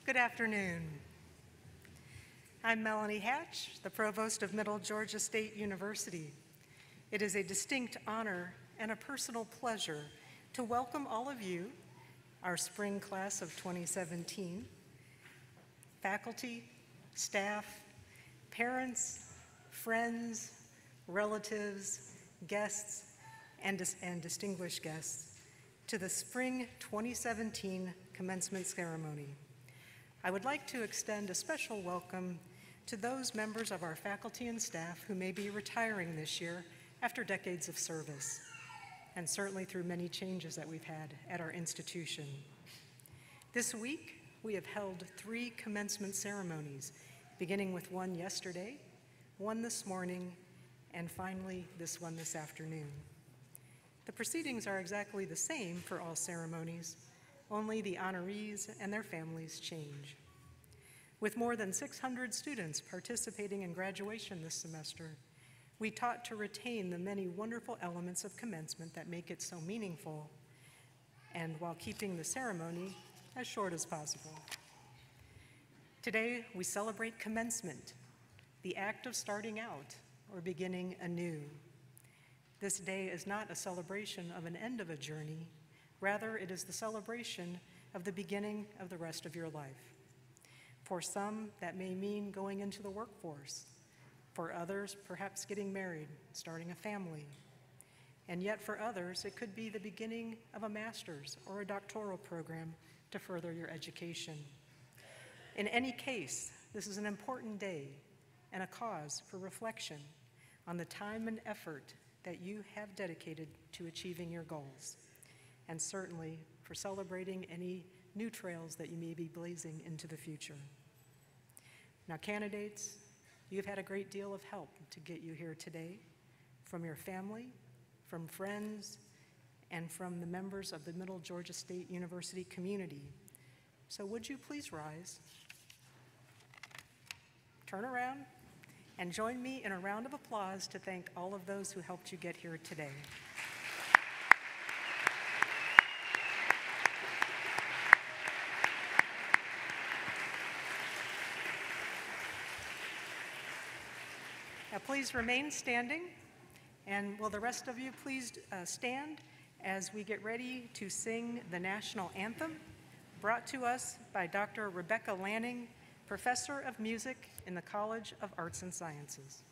Good afternoon. I'm Melanie Hatch, the Provost of Middle Georgia State University. It is a distinct honor and a personal pleasure to welcome all of you, our spring class of 2017, faculty, staff, parents, friends, relatives, guests, and distinguished guests to the Spring 2017 Commencement Ceremony. I would like to extend a special welcome to those members of our faculty and staff who may be retiring this year after decades of service, and certainly through many changes that we've had at our institution. This week, we have held 3 commencement ceremonies, beginning with one yesterday, one this morning, and finally this one this afternoon. The proceedings are exactly the same for all ceremonies, only the honorees and their families change. With more than 600 students participating in graduation this semester, we taught to retain the many wonderful elements of commencement that make it so meaningful, and while keeping the ceremony as short as possible. Today, we celebrate commencement, the act of starting out or beginning anew. This day is not a celebration of an end of a journey. Rather, it is the celebration of the beginning of the rest of your life. For some, that may mean going into the workforce. For others, perhaps getting married, starting a family. And yet for others, it could be the beginning of a master's or a doctoral program to further your education. In any case, this is an important day and a cause for reflection on the time and effort that you have dedicated to achieving your goals, and certainly for celebrating any new trails that you may be blazing into the future. Now, candidates, you've had a great deal of help to get you here today, from your family, from friends, and from the members of the Middle Georgia State University community. So would you please rise, turn around, and join me in a round of applause to thank all of those who helped you get here today. Now please remain standing, and will the rest of you please stand as we get ready to sing the national anthem, brought to us by Dr. Rebecca Lanning, Professor of Music in the College of Arts and Sciences.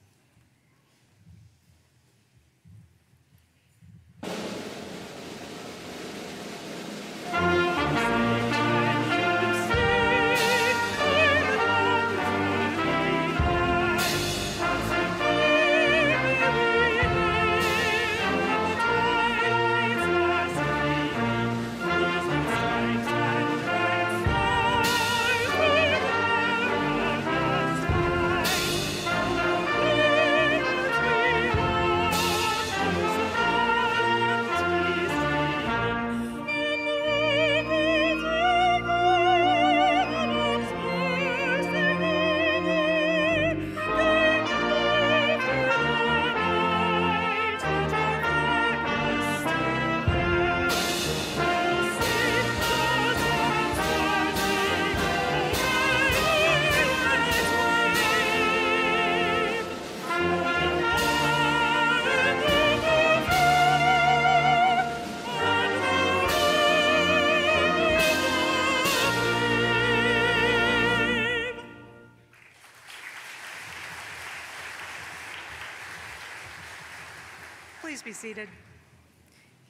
Please be seated.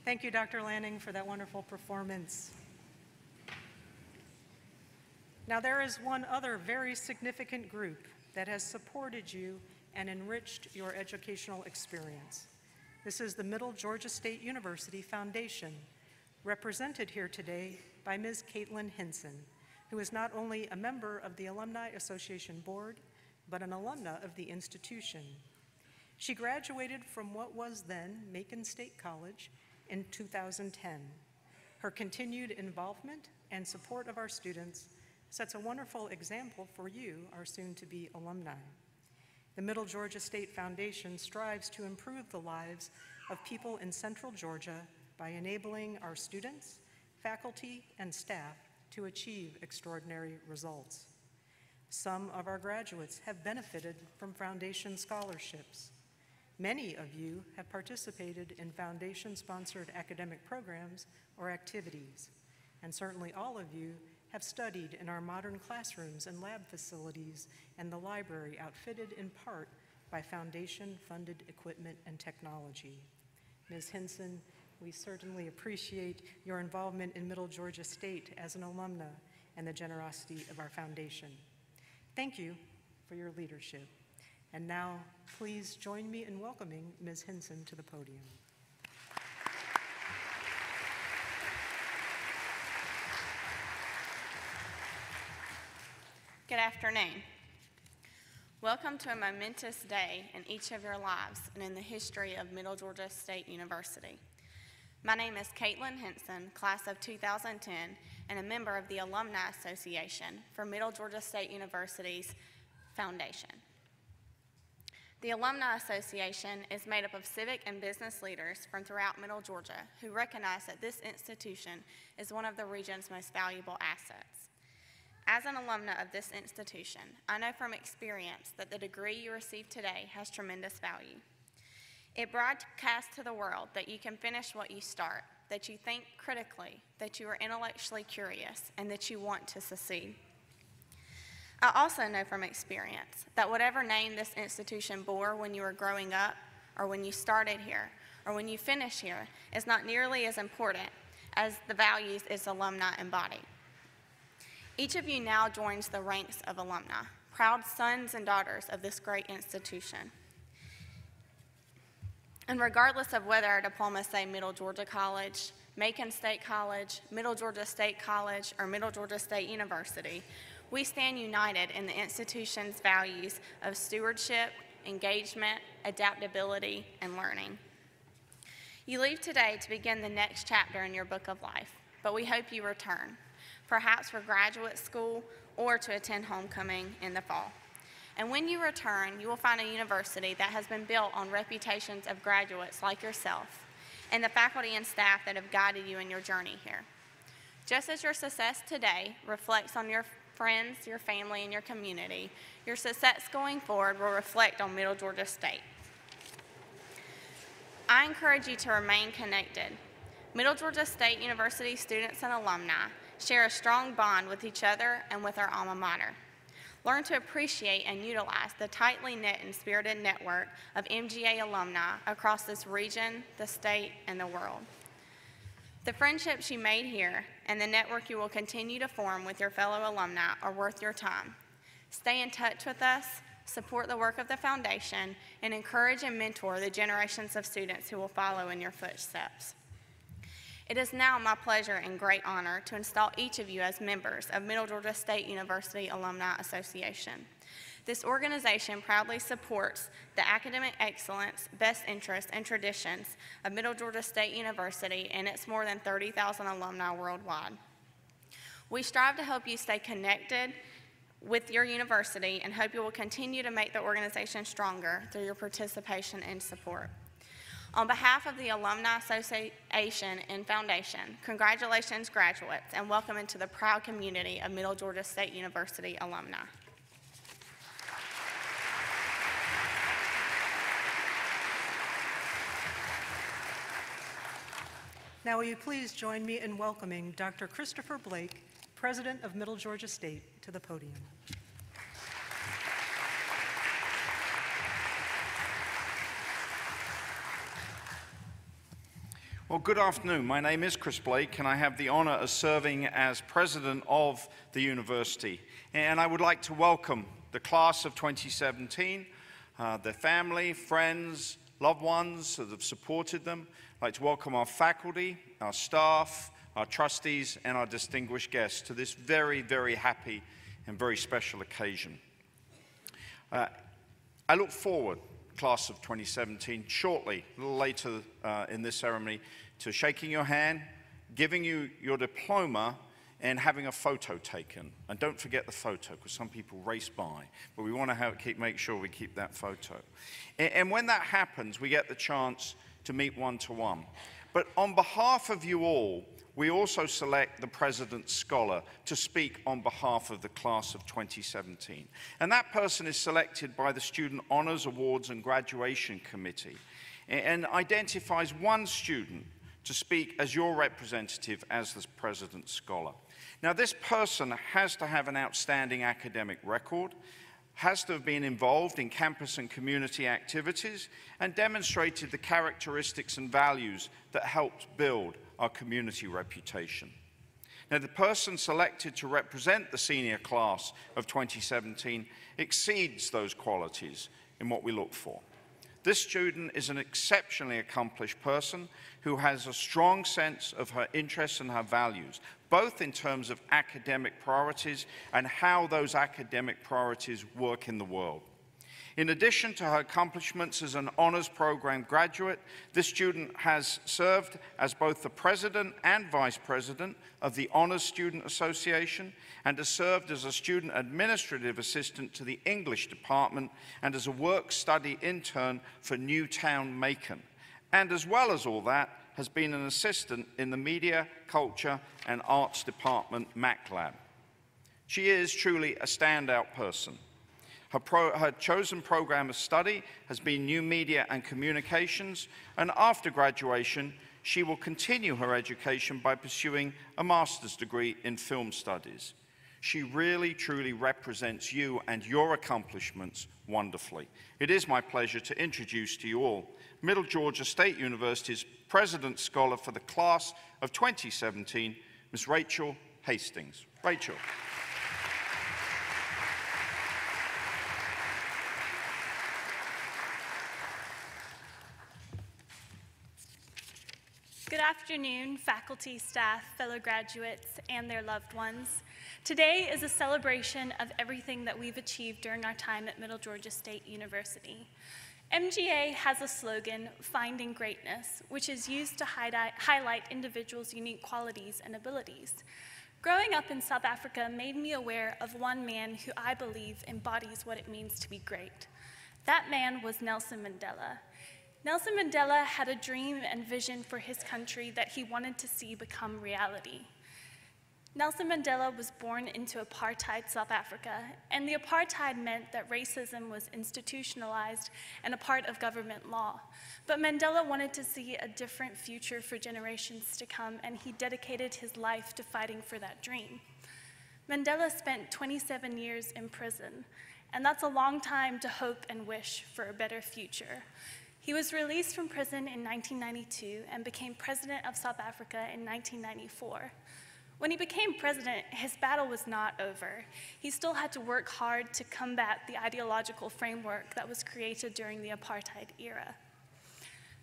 Thank you, Dr. Lanning, for that wonderful performance. Now, there is one other very significant group that has supported you and enriched your educational experience. This is the Middle Georgia State University Foundation, represented here today by Ms. Caitlin Hinson, who is not only a member of the Alumni Association Board, but an alumna of the institution. She graduated from what was then Macon State College in 2010. Her continued involvement and support of our students sets a wonderful example for you, our soon-to-be alumni. The Middle Georgia State Foundation strives to improve the lives of people in Central Georgia by enabling our students, faculty, and staff to achieve extraordinary results. Some of our graduates have benefited from foundation scholarships. Many of you have participated in foundation-sponsored academic programs or activities, and certainly all of you have studied in our modern classrooms and lab facilities and the library outfitted in part by foundation-funded equipment and technology. Ms. Hinson, we certainly appreciate your involvement in Middle Georgia State as an alumna and the generosity of our foundation. Thank you for your leadership. And now, please join me in welcoming Ms. Hinson to the podium. Good afternoon. Welcome to a momentous day in each of your lives and in the history of Middle Georgia State University. My name is Caitlin Hinson, class of 2010, and a member of the Alumni Association for Middle Georgia State University's foundation. The Alumni Association is made up of civic and business leaders from throughout Middle Georgia who recognize that this institution is one of the region's most valuable assets. As an alumna of this institution, I know from experience that the degree you receive today has tremendous value. It broadcasts to the world that you can finish what you start, that you think critically, that you are intellectually curious, and that you want to succeed. I also know from experience that whatever name this institution bore when you were growing up, or when you started here, or when you finish here, is not nearly as important as the values its alumni embody. Each of you now joins the ranks of alumni, proud sons and daughters of this great institution. And regardless of whether our diplomas say Middle Georgia College, Macon State College, Middle Georgia State College, or Middle Georgia State University, we stand united in the institution's values of stewardship, engagement, adaptability, and learning. You leave today to begin the next chapter in your book of life, but we hope you return, perhaps for graduate school or to attend homecoming in the fall. And when you return, you will find a university that has been built on reputations of graduates like yourself and the faculty and staff that have guided you in your journey here. Just as your success today reflects on your friends, your family, and your community, your success going forward will reflect on Middle Georgia State. I encourage you to remain connected. Middle Georgia State University students and alumni share a strong bond with each other and with our alma mater. Learn to appreciate and utilize the tightly knit and spirited network of MGA alumni across this region, the state, and the world. The friendships you made here and the network you will continue to form with your fellow alumni are worth your time. Stay in touch with us, support the work of the foundation, and encourage and mentor the generations of students who will follow in your footsteps. It is now my pleasure and great honor to install each of you as members of Middle Georgia State University Alumni Association. This organization proudly supports the academic excellence, best interests, and traditions of Middle Georgia State University and its more than 30,000 alumni worldwide. We strive to help you stay connected with your university and hope you will continue to make the organization stronger through your participation and support. On behalf of the Alumni Association and Foundation, congratulations graduates and welcome into the proud community of Middle Georgia State University alumni. Now will you please join me in welcoming Dr. Christopher Blake, President of Middle Georgia State, to the podium. Well, good afternoon. My name is Chris Blake, and I have the honor of serving as president of the university. And I would like to welcome the class of 2017, their family, friends, loved ones that have supported them. I'd like to welcome our faculty, our staff, our trustees, and our distinguished guests to this very, very happy and very special occasion. I look forward, class of 2017, shortly, a little later in this ceremony, to shaking your hand, giving you your diploma, and having a photo taken. And don't forget the photo, because some people race by, but we want to make sure we keep that photo. And when that happens, we get the chance to meet one-to-one. But on behalf of you all, we also select the President's Scholar to speak on behalf of the class of 2017. And that person is selected by the Student Honors, Awards and Graduation Committee and identifies one student to speak as your representative as the President's Scholar. Now, this person has to have an outstanding academic record, has to have been involved in campus and community activities, and demonstrated the characteristics and values that helped build our community reputation. Now, the person selected to represent the senior class of 2017 exceeds those qualities in what we look for. This student is an exceptionally accomplished person who has a strong sense of her interests and her values, both in terms of academic priorities and how those academic priorities work in the world. In addition to her accomplishments as an honors program graduate, this student has served as both the president and vice president of the Honors Student Association and has served as a student administrative assistant to the English department and as a work-study intern for Newtown Macon. And as well as all that, has been an assistant in the Media, Culture and Arts Department MacLab. She is truly a standout person. Her chosen program of study has been New Media and Communications, and after graduation, she will continue her education by pursuing a master's degree in film studies. She really, truly represents you and your accomplishments wonderfully. It is my pleasure to introduce to you all Middle Georgia State University's President's Scholar for the class of 2017, Ms. Rachel Hastings. Rachel. Good afternoon, faculty, staff, fellow graduates, and their loved ones. Today is a celebration of everything that we've achieved during our time at Middle Georgia State University. MGA has a slogan, Finding Greatness, which is used to highlight individuals' unique qualities and abilities. Growing up in South Africa made me aware of one man who I believe embodies what it means to be great. That man was Nelson Mandela. Nelson Mandela had a dream and vision for his country that he wanted to see become reality. Nelson Mandela was born into apartheid South Africa, and the apartheid meant that racism was institutionalized and a part of government law. But Mandela wanted to see a different future for generations to come, and he dedicated his life to fighting for that dream. Mandela spent 27 years in prison, and that's a long time to hope and wish for a better future. He was released from prison in 1992 and became president of South Africa in 1994. When he became president, his battle was not over. He still had to work hard to combat the ideological framework that was created during the apartheid era.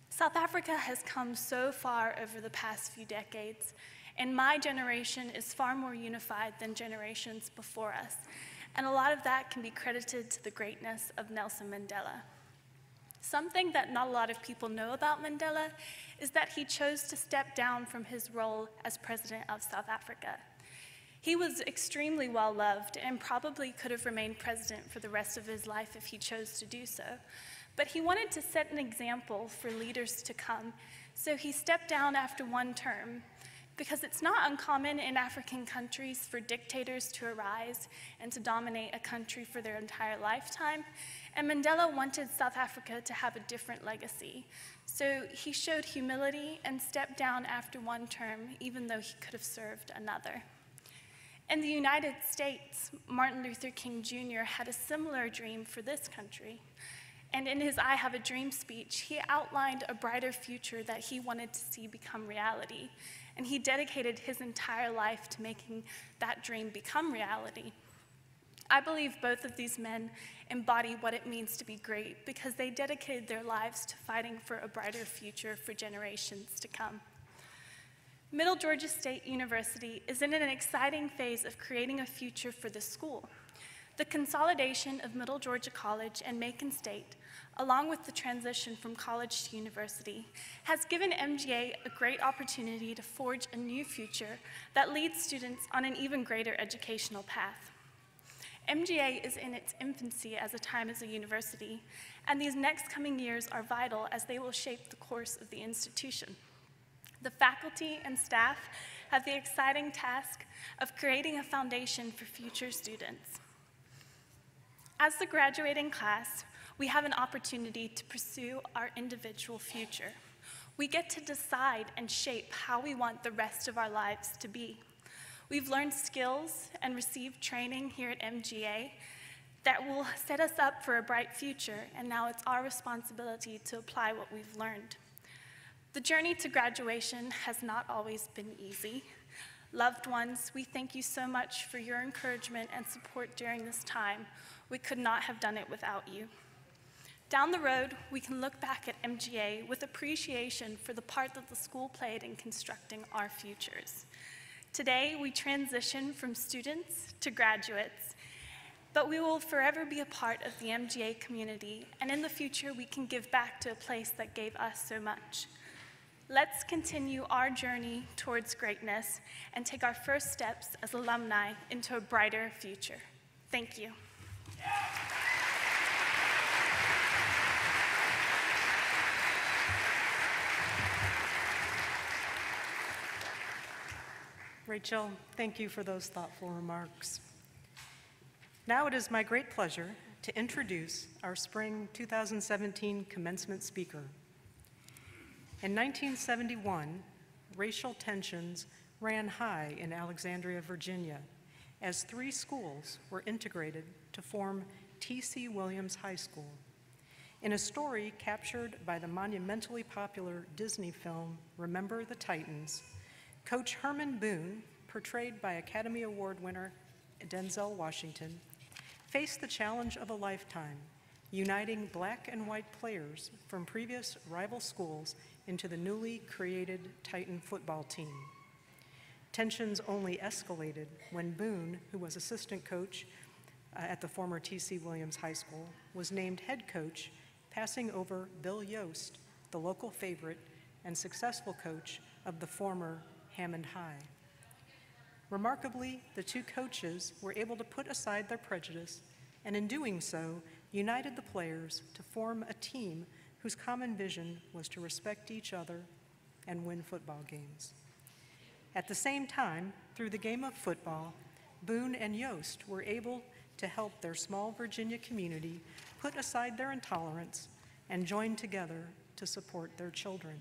South Africa has come so far over the past few decades, and my generation is far more unified than generations before us, and a lot of that can be credited to the greatness of Nelson Mandela. Something that not a lot of people know about Mandela is that he chose to step down from his role as president of South Africa. He was extremely well loved and probably could have remained president for the rest of his life if he chose to do so. But he wanted to set an example for leaders to come, so he stepped down after one term, because it's not uncommon in African countries for dictators to arise and to dominate a country for their entire lifetime. And Mandela wanted South Africa to have a different legacy. So he showed humility and stepped down after one term, even though he could have served another. In the United States, Martin Luther King Jr. had a similar dream for this country. And in his I Have a Dream speech, he outlined a brighter future that he wanted to see become reality. And he dedicated his entire life to making that dream become reality. I believe both of these men embody what it means to be great because they dedicated their lives to fighting for a brighter future for generations to come. Middle Georgia State University is in an exciting phase of creating a future for the school. The consolidation of Middle Georgia College and Macon State, along with the transition from college to university, has given MGA a great opportunity to forge a new future that leads students on an even greater educational path. MGA is in its infancy as a university, and these next coming years are vital as they will shape the course of the institution. The faculty and staff have the exciting task of creating a foundation for future students. As the graduating class, we have an opportunity to pursue our individual future. We get to decide and shape how we want the rest of our lives to be. We've learned skills and received training here at MGA that will set us up for a bright future, and now it's our responsibility to apply what we've learned. The journey to graduation has not always been easy. Loved ones, we thank you so much for your encouragement and support during this time. We could not have done it without you. Down the road, we can look back at MGA with appreciation for the part that the school played in constructing our futures. Today, we transition from students to graduates, but we will forever be a part of the MGA community, and in the future, we can give back to a place that gave us so much. Let's continue our journey towards greatness and take our first steps as alumni into a brighter future. Thank you. Rachel, thank you for those thoughtful remarks. Now it is my great pleasure to introduce our spring 2017 commencement speaker. In 1971, racial tensions ran high in Alexandria, Virginia, as 3 schools were integrated to form T.C. Williams High School. In a story captured by the monumentally popular Disney film, Remember the Titans, Coach Herman Boone, portrayed by Academy Award winner Denzel Washington, faced the challenge of a lifetime, uniting black and white players from previous rival schools into the newly created Titan football team. Tensions only escalated when Boone, who was assistant coach at the former T.C. Williams High School, was named head coach, passing over Bill Yost, the local favorite and successful coach of the former Hammond High. Remarkably, the 2 coaches were able to put aside their prejudice and in doing so, united the players to form a team whose common vision was to respect each other and win football games. At the same time, through the game of football, Boone and Yost were able to help their small Virginia community put aside their intolerance and join together to support their children.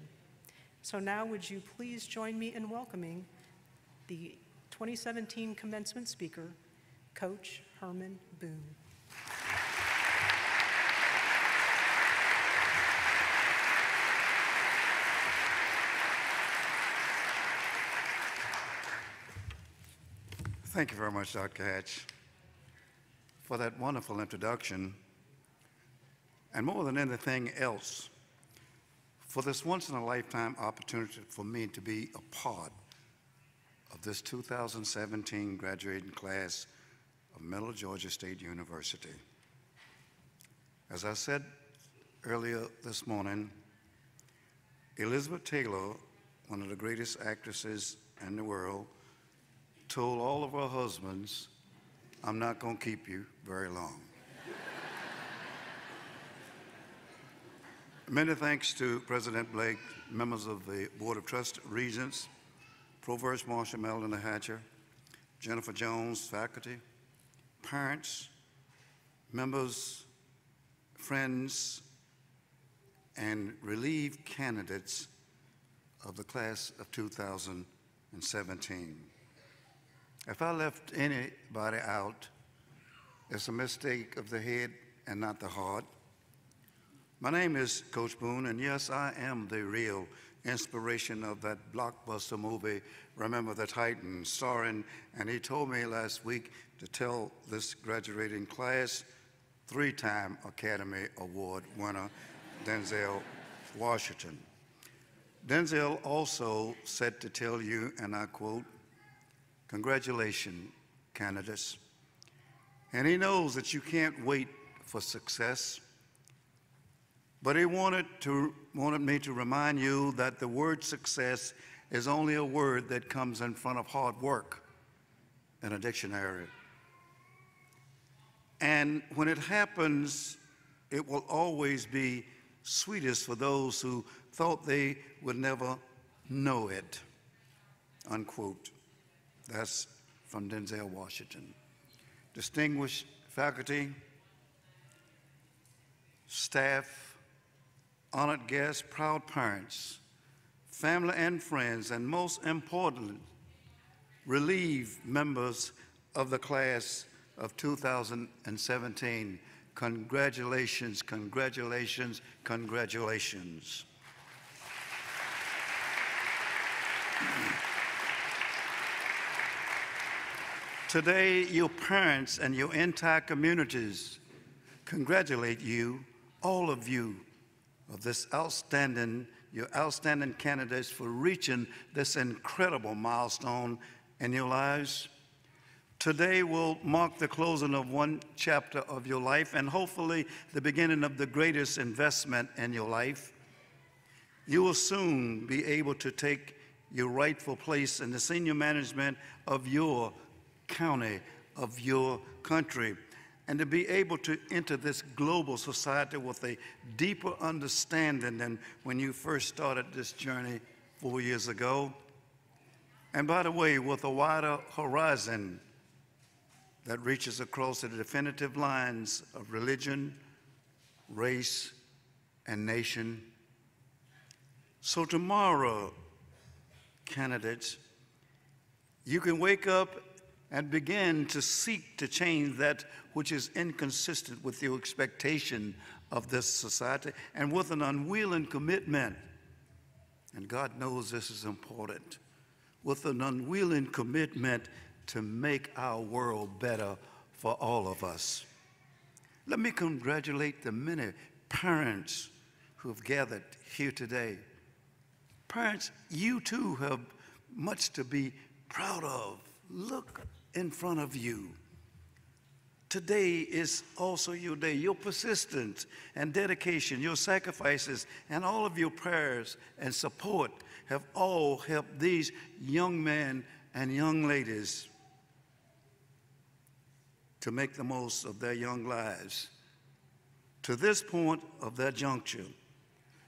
So now would you please join me in welcoming the 2017 commencement speaker, Coach Herman Boone. Thank you very much, Dr. Hatch, for that wonderful introduction, and more than anything else, for this once-in-a-lifetime opportunity for me to be a part of this 2017 graduating class of Middle Georgia State University. As I said earlier this morning, Elizabeth Taylor, one of the greatest actresses in the world, told all of her husbands, "I'm not going to keep you very long." Many thanks to President Blake, members of the Board of Trust Regents, Provost Marshall Melvin Hatcher, Jennifer Jones, faculty, parents, members, friends, and relieved candidates of the class of 2017. If I left anybody out, it's a mistake of the head and not the heart. My name is Coach Boone, and yes, I am the real inspiration of that blockbuster movie, Remember the Titans, starring, and he told me last week to tell this graduating class, 3-time Academy Award winner, Denzel Washington. Denzel also said to tell you, and I quote, "Congratulations, candidates." And he knows that you can't wait for success, but he wanted me to remind you that the word success is only a word that comes in front of hard work in a dictionary. And when it happens, it will always be sweetest for those who thought they would never know it, unquote. That's from Denzel Washington. Distinguished faculty, staff, honored guests, proud parents, family and friends, and most importantly, relieved members of the class of 2017. Congratulations, congratulations, congratulations. Today, your parents and your entire communities congratulate you, all of you, of this your outstanding candidates for reaching this incredible milestone in your lives. Today will mark the closing of one chapter of your life and hopefully the beginning of the greatest investment in your life. You will soon be able to take your rightful place in the senior management of your county, of your country, and to be able to enter this global society with a deeper understanding than when you first started this journey 4 years ago. And by the way, with a wider horizon that reaches across the definitive lines of religion, race, and nation. So tomorrow, candidates, you can wake up and begin to seek to change that which is inconsistent with your expectation of this society and with an unwilling commitment, and God knows this is important, with an unwilling commitment to make our world better for all of us. Let me congratulate the many parents who have gathered here today. Parents, you too have much to be proud of. Look in front of you. Today is also your day. Your persistence and dedication, your sacrifices, and all of your prayers and support have all helped these young men and young ladies to make the most of their young lives to this point of their juncture.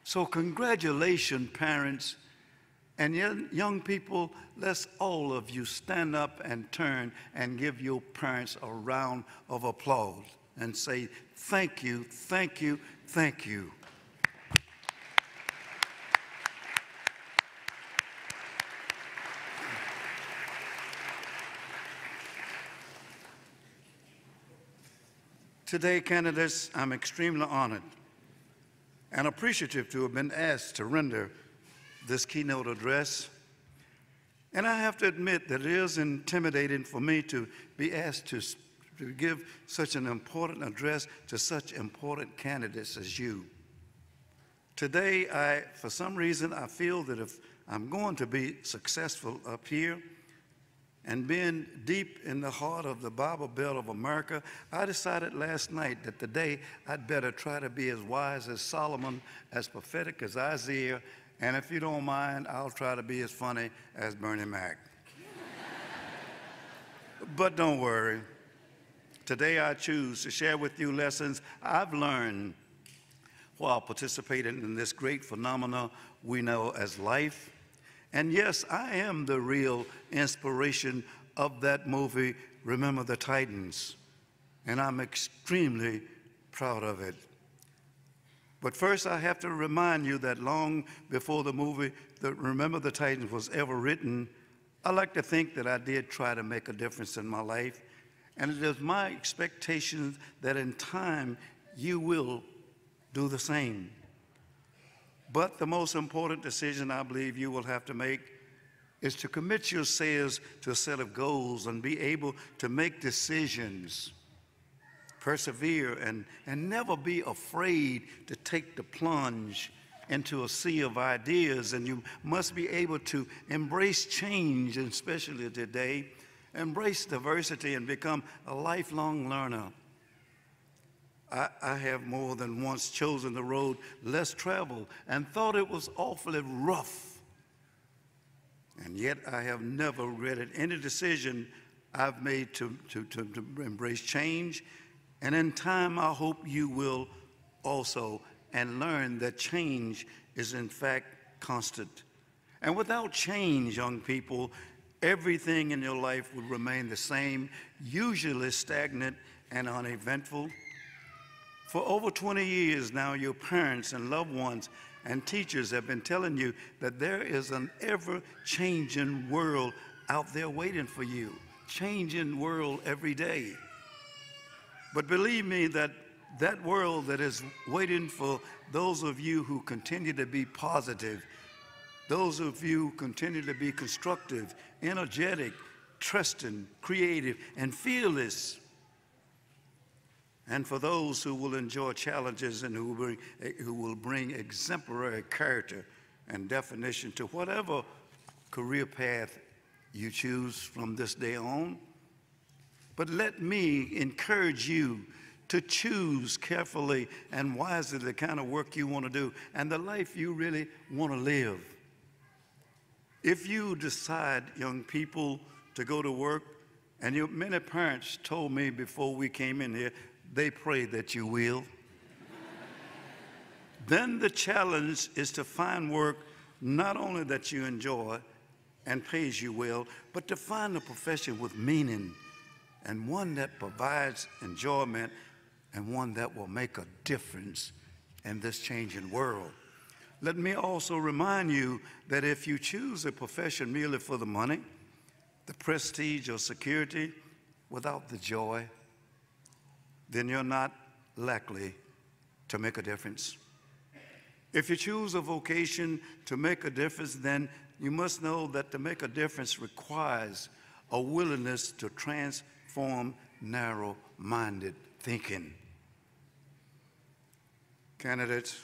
So congratulations, parents. And young people, let's all of you stand up and turn and give your parents a round of applause and say, thank you, thank you, thank you. Today, candidates, I'm extremely honored and appreciative to have been asked to render this keynote address. And I have to admit that it is intimidating for me to be asked to give such an important address to such important candidates as you. Today, for some reason, I feel that if I'm going to be successful up here and being deep in the heart of the Bible Belt of America, I decided last night that today I'd better try to be as wise as Solomon, as prophetic as Isaiah, and if you don't mind, I'll try to be as funny as Bernie Mac. But don't worry. Today I choose to share with you lessons I've learned while participating in this great phenomenon we know as life. And yes, I am the real inspiration of that movie, Remember the Titans, and I'm extremely proud of it. But first, I have to remind you that long before the movie Remember the Titans was ever written, I like to think that I did try to make a difference in my life, and it is my expectation that in time you will do the same. But the most important decision I believe you will have to make is to commit yourselves to a set of goals and be able to make decisions, persevere, and never be afraid to take the plunge into a sea of ideas. And you must be able to embrace change, and especially today, embrace diversity and become a lifelong learner. I have more than once chosen the road less traveled and thought it was awfully rough. And yet I have never regretted any decision I've made to embrace change. And in time, I hope you will also, and learn that change is in fact constant. And without change, young people, everything in your life will remain the same, usually stagnant and uneventful. For over 20 years now, your parents and loved ones and teachers have been telling you that there is an ever-changing world out there waiting for you, changing world every day. But believe me that that world that is waiting for those of you who continue to be positive, those of you who continue to be constructive, energetic, trusting, creative, and fearless, and for those who will enjoy challenges and who will bring exemplary character and definition to whatever career path you choose from this day on. But let me encourage you to choose carefully and wisely the kind of work you want to do and the life you really want to live. If you decide, young people, to go to work, and many parents told me before we came in here, they pray that you will. Then the challenge is to find work not only that you enjoy and pays you well, but to find a profession with meaning and one that provides enjoyment and one that will make a difference in this changing world. Let me also remind you that if you choose a profession merely for the money, the prestige or security without the joy, then you're not likely to make a difference. If you choose a vocation to make a difference, then you must know that to make a difference requires a willingness to transform narrow-minded thinking. Candidates,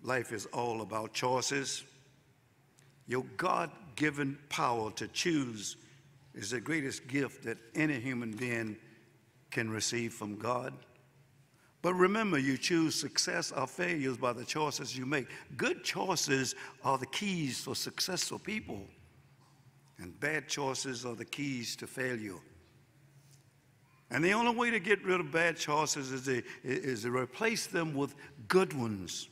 life is all about choices. Your God-given power to choose is the greatest gift that any human being can receive from God. But remember, you choose success or failures by the choices you make. Good choices are the keys for successful people, and bad choices are the keys to failure. And the only way to get rid of bad choices is to replace them with good ones.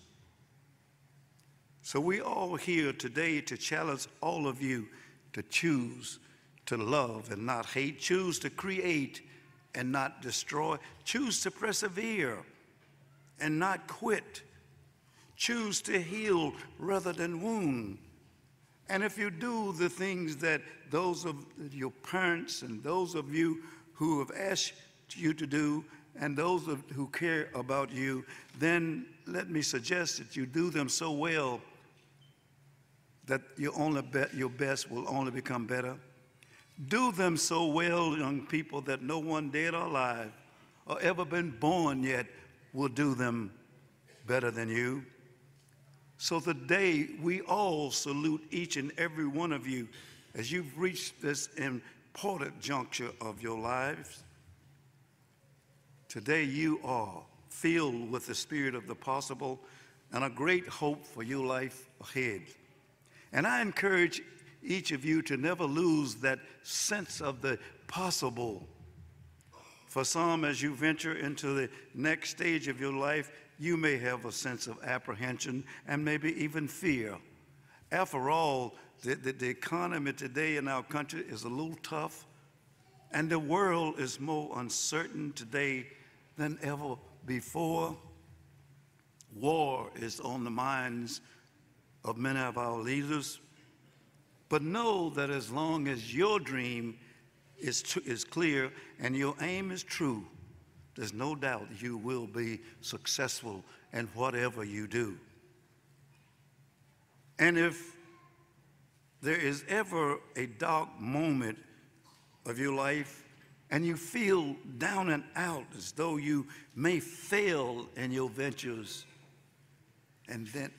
So we all here today to challenge all of you to choose to love and not hate, choose to create and not destroy, choose to persevere and not quit, choose to heal rather than wound. And if you do the things that those of your parents and those of you who have asked you to do and those who care about you, then let me suggest that you do them so well that your best will only become better. Do them so well, young people, that no one dead or alive or ever been born yet will do them better than you. So today, we all salute each and every one of you as you've reached this important juncture of your lives. Today, you are filled with the spirit of the possible and a great hope for your life ahead. And I encourage each of you to never lose that sense of the possible. For some, as you venture into the next stage of your life, you may have a sense of apprehension and maybe even fear. After all, the economy today in our country is a little tough, and the world is more uncertain today than ever before. War is on the minds of many of our leaders. But know that as long as your dream is clear and your aim is true, there's no doubt you will be successful in whatever you do. And if there is ever a dark moment of your life and you feel down and out as though you may fail in your ventures, and then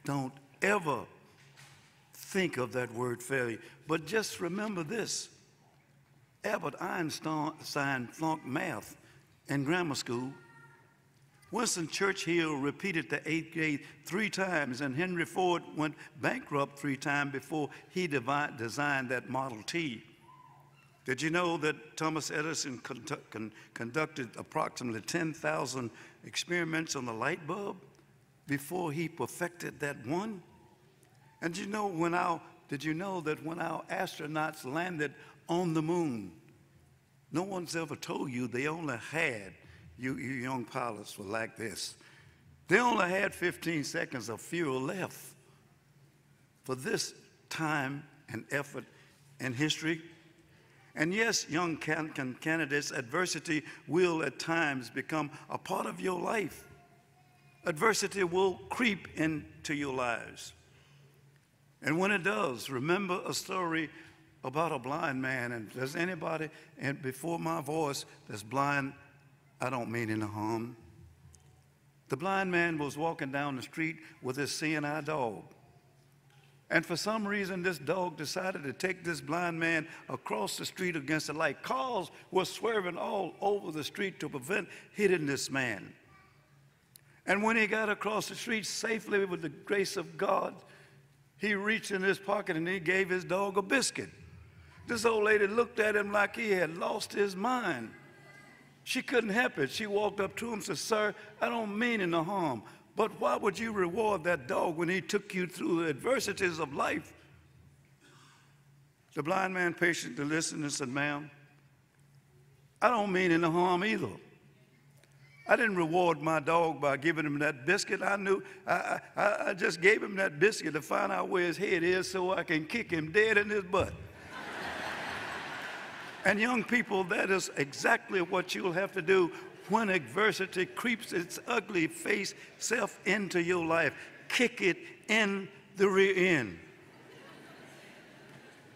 don't ever think of that word failure. But just remember this: Albert Einstein flunked math in grammar school. Winston Churchill repeated the 8th grade 3 times, and Henry Ford went bankrupt 3 times before he designed that Model T. Did you know that Thomas Edison conducted approximately 10,000 experiments on the light bulb before he perfected that one? And did you know that when our astronauts landed on the moon, no one's ever told you they only had, you young pilots were like this, they only had 15 seconds of fuel left. For this time and effort in history. And yes, young candidates, adversity will at times become a part of your life. Adversity will creep into your lives. And when it does, remember a story about a blind man. And does anybody, and before my voice, that's blind, I don't mean any harm. The blind man was walking down the street with his seeing eye dog. And for some reason, this dog decided to take this blind man across the street against the light. Cars were swerving all over the street to prevent hitting this man. And when he got across the street safely with the grace of God, he reached in his pocket and he gave his dog a biscuit. This old lady looked at him like he had lost his mind. She couldn't help it. She walked up to him and said, "Sir, I don't mean any harm. But why would you reward that dog when he took you through the adversities of life?" The blind man patiently listened and said, "Ma'am, I don't mean any harm either. I didn't reward my dog by giving him that biscuit. I just gave him that biscuit to find out where his head is so I can kick him dead in his butt." And young people, that is exactly what you'll have to do when adversity creeps its ugly face self into your life. Kick it in the rear end.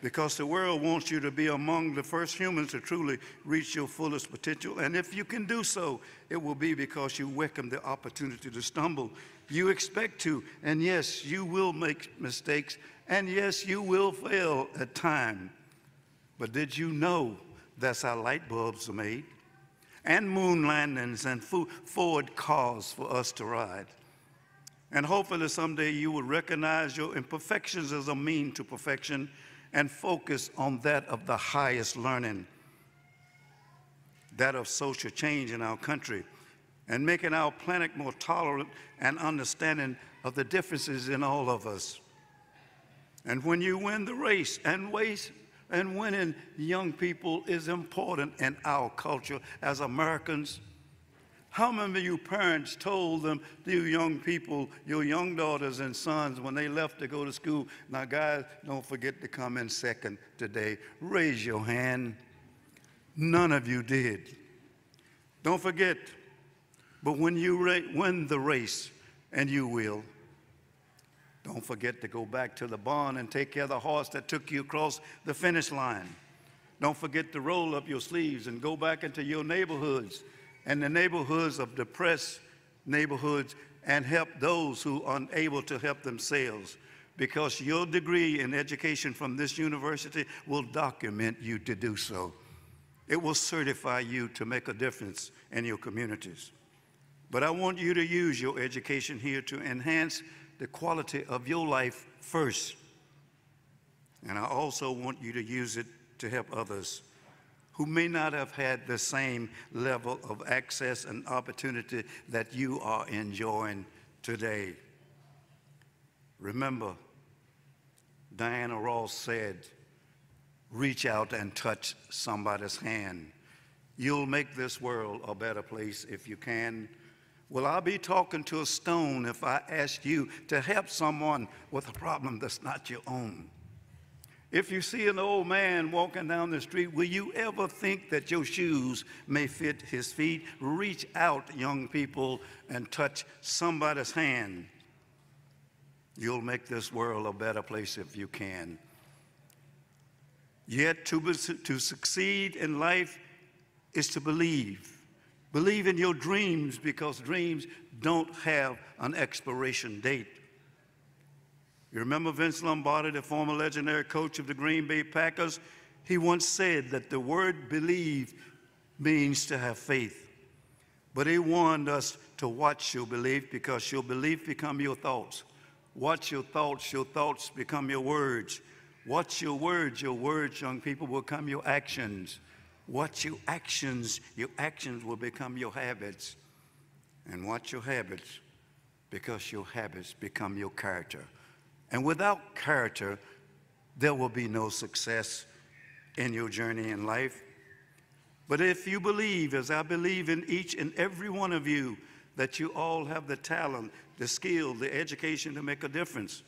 Because the world wants you to be among the first humans to truly reach your fullest potential. And if you can do so, it will be because you welcome the opportunity to stumble. You expect to, and yes, you will make mistakes, and yes, you will fail at times. But did you know that's how light bulbs are made? And moon landings and Ford cars for us to ride. And hopefully someday you will recognize your imperfections as a mean to perfection and focus on that of the highest learning, that of social change in our country, and making our planet more tolerant and understanding of the differences in all of us. And when you win the race, and winning young people is important in our culture as Americans. How many of you parents told them, you young people, your young daughters and sons, when they left to go to school, "Now guys, don't forget to come in second today"? Raise your hand. None of you did. Don't forget, but when you win the race, and you will, don't forget to go back to the barn and take care of the horse that took you across the finish line. Don't forget to roll up your sleeves and go back into your neighborhoods and the neighborhoods of depressed neighborhoods and help those who are unable to help themselves. Because your degree in education from this university will document you to do so. It will certify you to make a difference in your communities. But I want you to use your education here to enhance the quality of your life first. And I also want you to use it to help others who may not have had the same level of access and opportunity that you are enjoying today. Remember, Diana Ross said, "Reach out and touch somebody's hand. You'll make this world a better place if you can." Will I be talking to a stone if I ask you to help someone with a problem that's not your own? If you see an old man walking down the street, will you ever think that your shoes may fit his feet? Reach out, young people, and touch somebody's hand. You'll make this world a better place if you can. Yet to succeed in life is to believe. Believe in your dreams, because dreams don't have an expiration date. You remember Vince Lombardi, the former legendary coach of the Green Bay Packers? He once said that the word believe means to have faith. But he warned us to watch your belief, because your belief become your thoughts. Watch your thoughts become your words. Watch your words, young people, will become your actions. Watch your actions will become your habits. And watch your habits, because your habits become your character. And without character, there will be no success in your journey in life. But if you believe, as I believe in each and every one of you, that you all have the talent, the skill, the education to make a difference.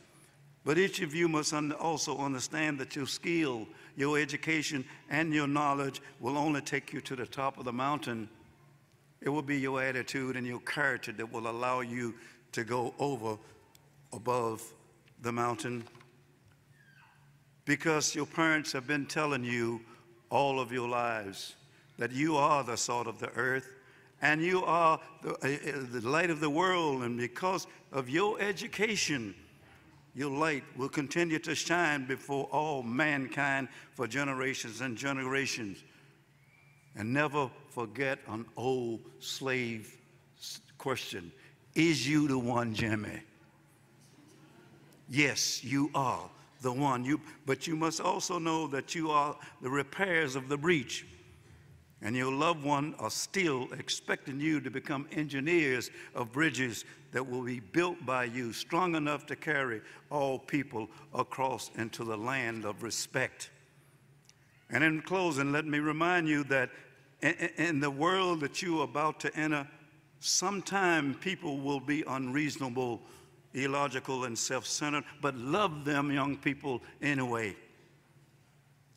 But each of you must also understand that your skill, your education, and your knowledge will only take you to the top of the mountain. It will be your attitude and your character that will allow you to go above the mountain. Because your parents have been telling you all of your lives that you are the salt of the earth and you are the light of the world. And because of your education, your light will continue to shine before all mankind for generations and generations. And never forget an old slave question. Is you the one, Jimmy? Yes, you are the one. But you must also know that you are the repairs of the breach. And your loved ones are still expecting you to become engineers of bridges that will be built by you, strong enough to carry all people across into the land of respect. And in closing, let me remind you that in the world that you are about to enter, sometime people will be unreasonable, illogical, and self-centered, but love them, young people, anyway.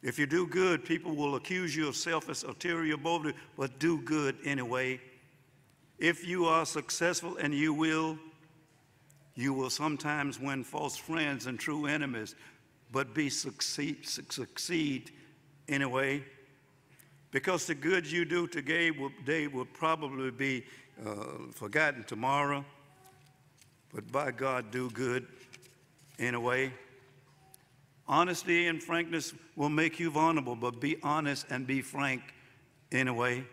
If you do good, people will accuse you of selfish, ulterior motive, but do good anyway. If you are successful, and you will sometimes win false friends and true enemies, but succeed anyway. Because the good you do today will probably be forgotten tomorrow, but by God, do good anyway. Honesty and frankness will make you vulnerable, but be honest and be frank anyway.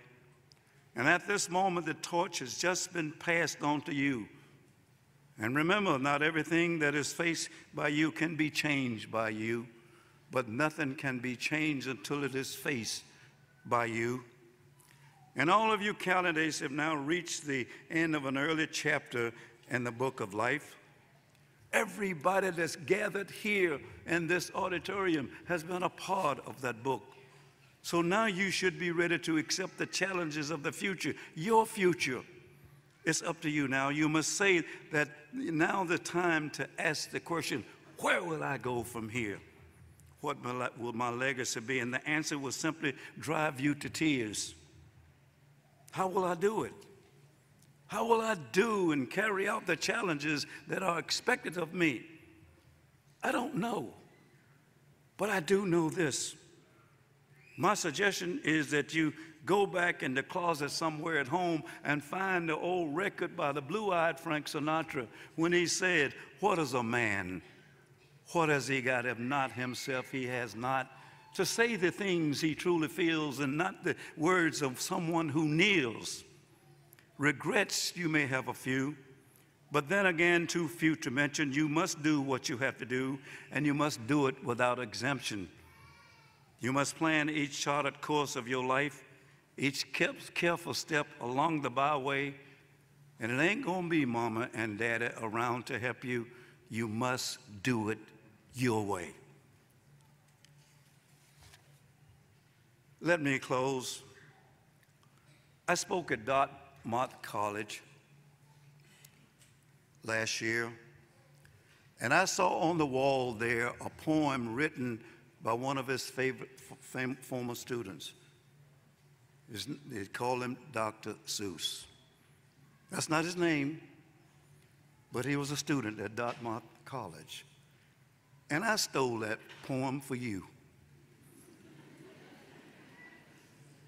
And at this moment, the torch has just been passed on to you. And remember, not everything that is faced by you can be changed by you, but nothing can be changed until it is faced by you. And all of you candidates have now reached the end of an early chapter in the book of life. Everybody that's gathered here in this auditorium has been a part of that book. So now you should be ready to accept the challenges of the future, your future. It's up to you now. You must say that now the time to ask the question, where will I go from here? What will my legacy be? And the answer will simply drive you to tears. How will I do it? How will I do and carry out the challenges that are expected of me? I don't know, but I do know this. My suggestion is that you go back in the closet somewhere at home and find the old record by the blue-eyed Frank Sinatra when he said, "What is a man? What has he got if not himself he has not? To say the things he truly feels and not the words of someone who kneels. Regrets, you may have a few, but then again, too few to mention. You must do what you have to do, and you must do it without exemption. You must plan each charted course of your life, each careful step along the byway, and it ain't gonna be mama and daddy around to help you. You must do it your way." Let me close. I spoke at Dartmouth College last year, and I saw on the wall there a poem written by one of his favorite former students. They call him Dr. Seuss. That's not his name, but he was a student at Dartmouth College. And I stole that poem for you.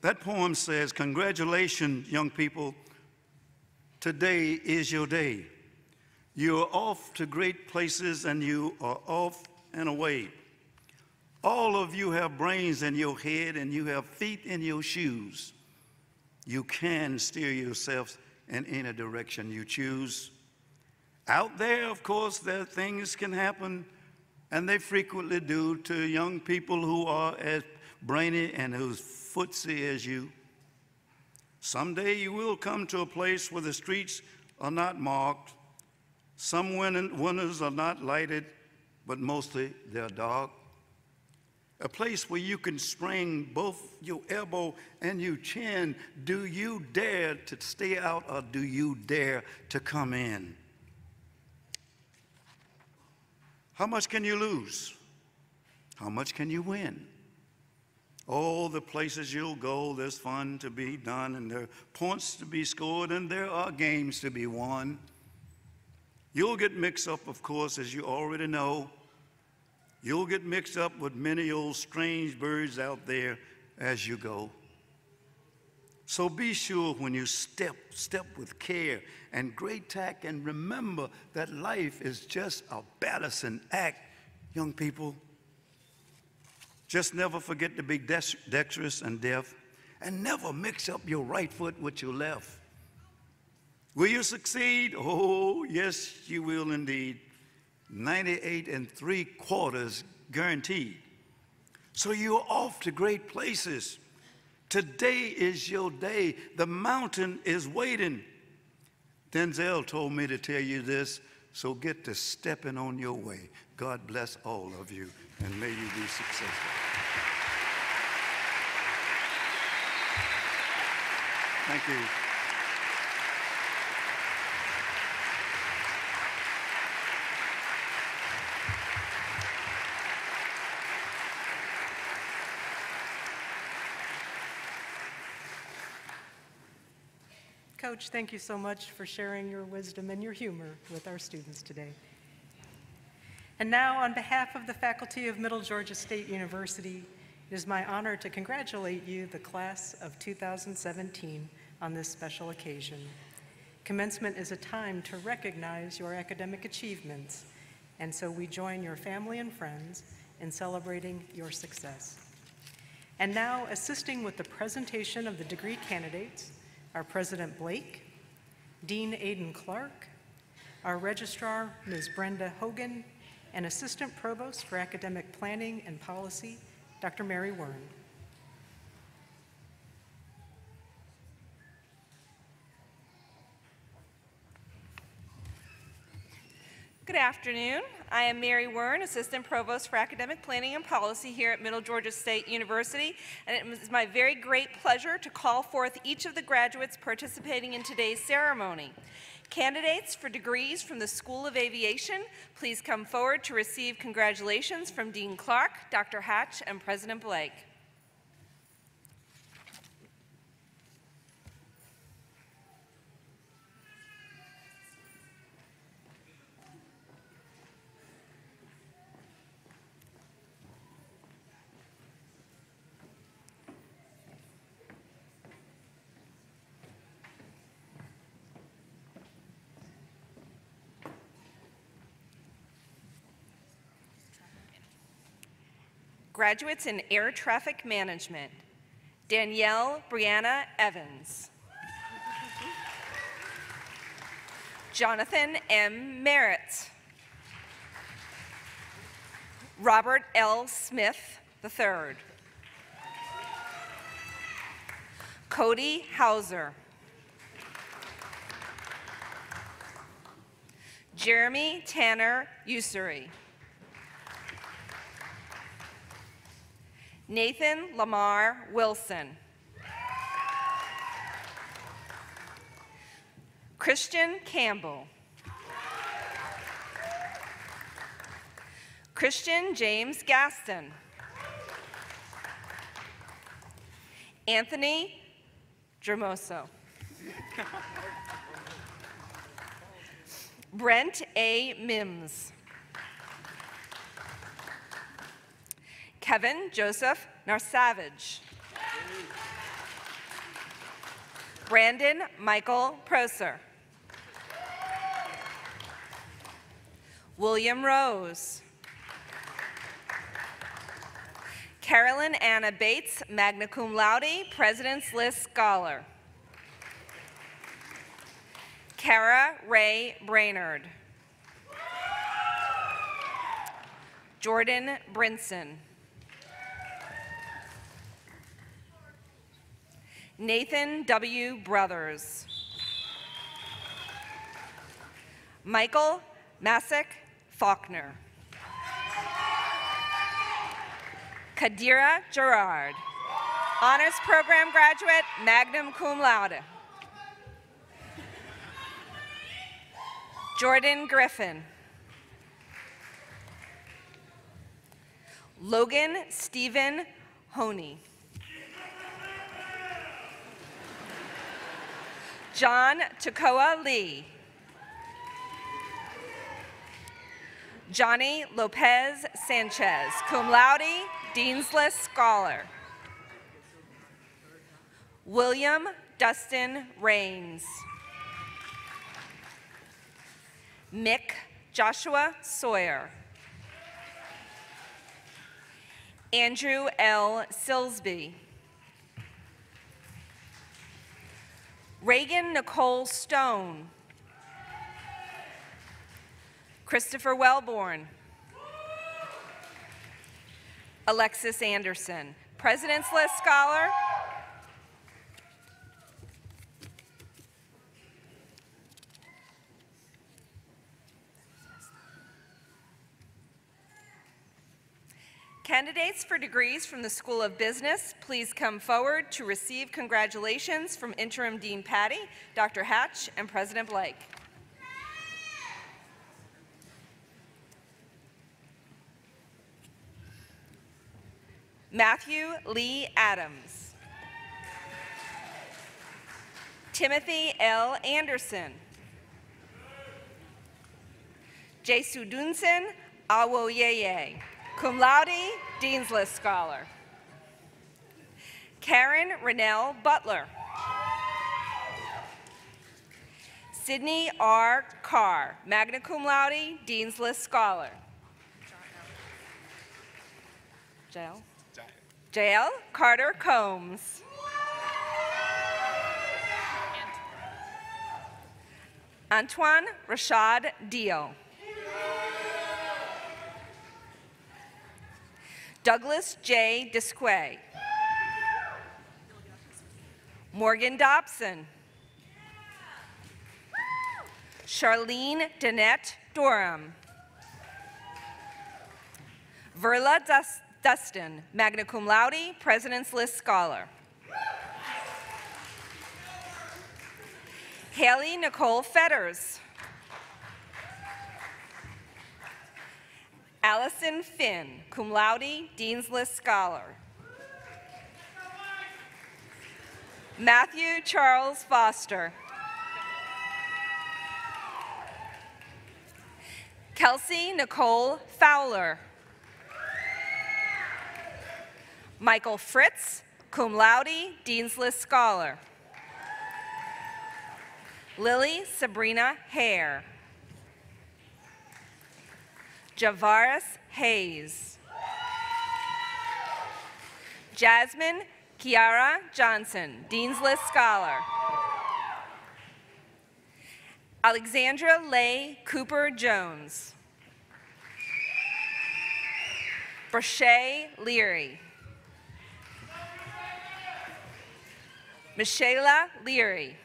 That poem says, "Congratulations, young people. Today is your day. You are off to great places and you are off and away. All of you have brains in your head and you have feet in your shoes. You can steer yourselves in any direction you choose. Out there, of course, there things can happen, and they frequently do, to young people who are as brainy and as footsie as you. Someday you will come to a place where the streets are not marked, some windows are not lighted, but mostly they're dark. A place where you can spring both your elbow and your chin. Do you dare to stay out, or do you dare to come in? How much can you lose? How much can you win? All the places you'll go, there's fun to be done, and there are points to be scored, and there are games to be won. You'll get mixed up, of course, as you already know. You'll get mixed up with many old strange birds out there as you go. So be sure when you step with care and great tact, and remember that life is just a balancing act, young people. Just never forget to be dexterous and deft, and never mix up your right foot with your left. Will you succeed? Oh, yes, you will indeed. 98 3/4 guaranteed. So you're off to great places. Today is your day. The mountain is waiting. Denzel told me to tell you this, so get to stepping on your way. God bless all of you, and may you be successful. Thank you. Coach, thank you so much for sharing your wisdom and your humor with our students today. And now, on behalf of the faculty of Middle Georgia State University, it is my honor to congratulate you, the class of 2017, on this special occasion. Commencement is a time to recognize your academic achievements, and so we join your family and friends in celebrating your success. And now, assisting with the presentation of the degree candidates, our President Blake, Dean Aiden Clark, our Registrar, Ms. Brenda Hogan, and Assistant Provost for Academic Planning and Policy, Dr. Mary Wern. Good afternoon. I am Mary Wern, Assistant Provost for Academic Planning and Policy here at Middle Georgia State University, and it is my very great pleasure to call forth each of the graduates participating in today's ceremony. Candidates for degrees from the School of Aviation, please come forward to receive congratulations from Dean Clark, Dr. Hatch, and President Blake. Graduates in Air Traffic Management, Danielle Brianna Evans. Jonathan M. Merritt. Robert L. Smith III. Cody Hauser. Jeremy Tanner Ussery. Nathan Lamar Wilson. Christian Campbell. Christian James Gaston. Anthony Dramoso. Brent A. Mims. Kevin Joseph Narsavage. Brandon Michael Proser. William Rose. Carolyn Anna Bates, magna cum laude, President's List Scholar. Kara Ray Brainerd. Jordan Brinson. Nathan W. Brothers. Michael Masick Faulkner. Kadira Gerard, honors program graduate, magna cum laude. Jordan Griffin. Logan Stephen Honey. John Takoa Lee. Johnny Lopez Sanchez, cum laude, Dean's List Scholar. William Dustin Rains. Mick Joshua Sawyer. Andrew L. Silsby. Reagan Nicole Stone. Christopher Wellborn. Alexis Anderson, President's List Scholar. Candidates for degrees from the School of Business, please come forward to receive congratulations from Interim Dean Patty, Dr. Hatch, and President Blake. Matthew Lee Adams. Timothy L. Anderson. Jesudunsen Awoyeye, cum laude, Dean's List Scholar. Karen Rennell Butler. Sydney R. Carr, magna cum laude, Dean's List Scholar. Jael Carter Combs. Antoine Rashad Deal. Douglas J. Disquay. Morgan Dobson. Charlene Danette Durham. Verla Dustin, magna cum laude, President's List Scholar. Haley Nicole Fetters. Allison Finn, cum laude, Dean's List Scholar. Matthew Charles Foster. Kelsey Nicole Fowler. Michael Fritz, cum laude, Dean's List Scholar. Lily Sabrina Hare. Javaris Hayes. Jasmine Kiara Johnson, Dean's List Scholar. Alexandra Leigh Cooper Jones. Brashay Leary. Michaela Leary.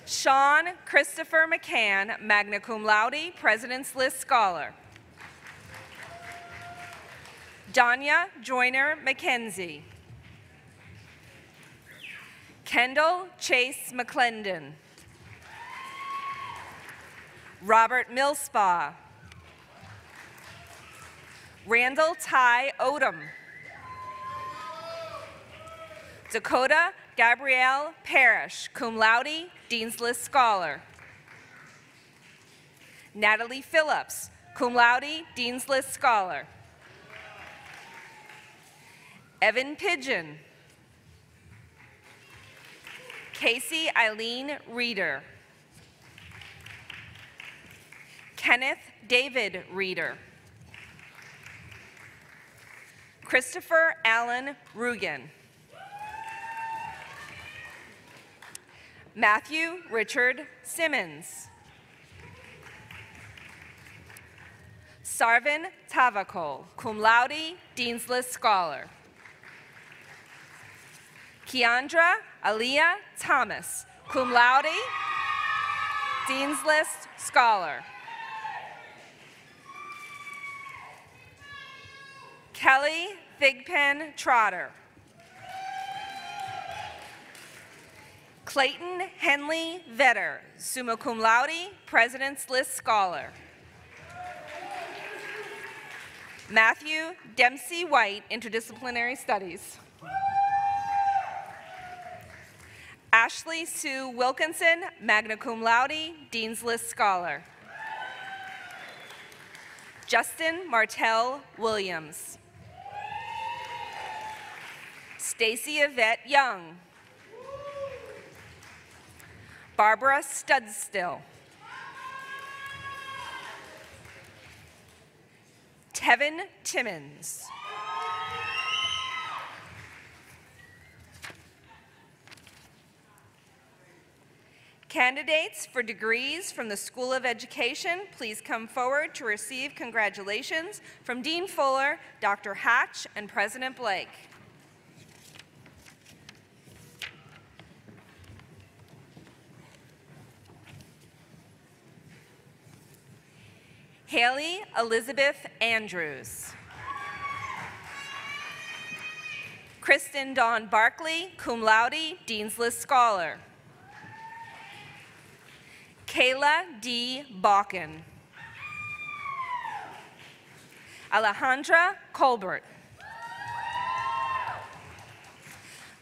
Sean Christopher McCann, magna cum laude, President's List Scholar. Danya Joyner McKenzie. Kendall Chase McClendon. Robert Millspaugh. Randall Ty Odom. Dakota Gabrielle Parrish, cum laude, Dean's List Scholar. Natalie Phillips, cum laude, Dean's List Scholar. Evan Pigeon. Casey Eileen Reeder. Kenneth David Reeder. Christopher Allen Rugen. Matthew Richard Simmons. Sarvin Tavakol, cum laude, Dean's List Scholar. Keandra Aliyah Thomas, cum laude, Dean's List Scholar. Kelly Thigpen Trotter. Clayton Henley Vetter, summa cum laude, President's List Scholar. Matthew Dempsey White, Interdisciplinary Studies. Ashley Sue Wilkinson, magna cum laude, Dean's List Scholar. Justin Martell Williams. Stacy Yvette Young. Barbara Studstill. Tevin Timmons. Candidates for degrees from the School of Education, please come forward to receive congratulations from Dean Fuller, Dr. Hatch, and President Blake. Haley Elizabeth Andrews. Kristen Dawn Barkley, cum laude, Dean's List Scholar. Kayla D. Balkin. Alejandra Colbert.